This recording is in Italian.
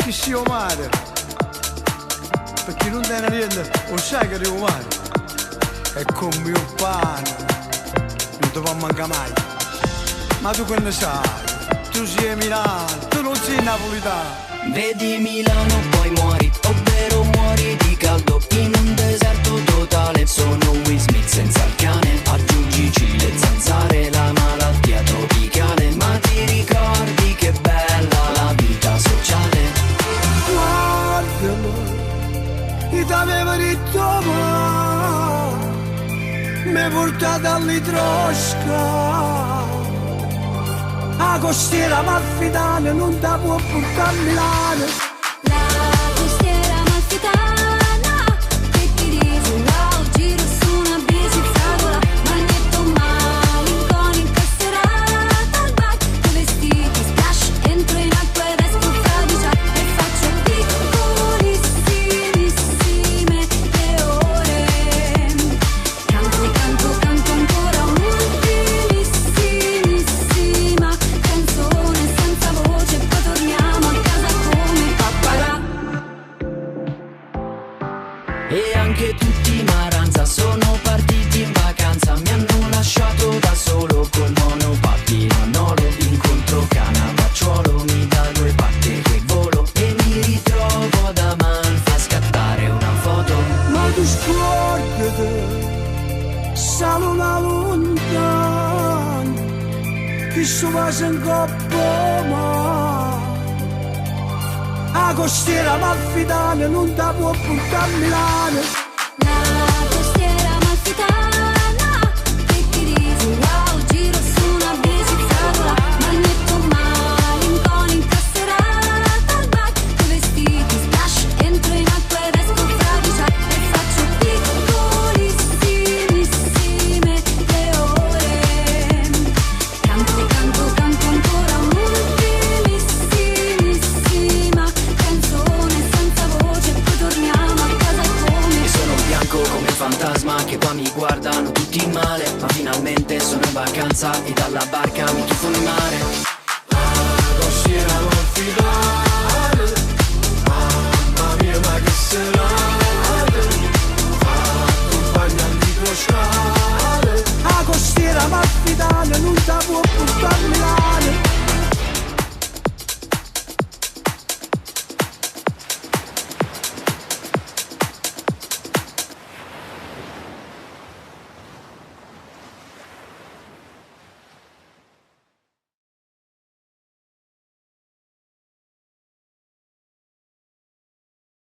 Chi sia mare? Perché non tiene niente, non sai che arrivo mare. È come un pane, non ti può mancare mai. Ma tu che ne sai? Tu sei Milano, tu non sei napolitano. Vedi Milano poi muori, ovvero muori di caldo in un deserto totale. Sono Will Smith senza il cane, aggiungici le zanzare, la malattia tropicale. Ma ti ricordi che bella la vita sociale? Guardalo, ti aveva detto ma mi portata all'itrosca. La costiera malfitana non ti può portare a Milano. La costiera amalfitana che ti risura o giro su una bici fragola, magnetto malinconico incasserata al bar, con vestiti splash, entro in acqua ed esco fradicia e faccio piccolissimissime le ore. Canto e canto, canto ancora un'ultimissimissima canzone senza voce, poi torniamo a casa come papparà. E anche tutti Maranza sono partiti in vacanza, mi hanno lasciato da solo col monopattino a Nolo. Incontro Cannavacciuolo, mi dà due pacche che volo e mi ritrovo ad Amalfi a scattare una foto. Ma tu scordate, saluna lontana, che so va in coppa ma. La costiera malfitana non ti può portare a Milano.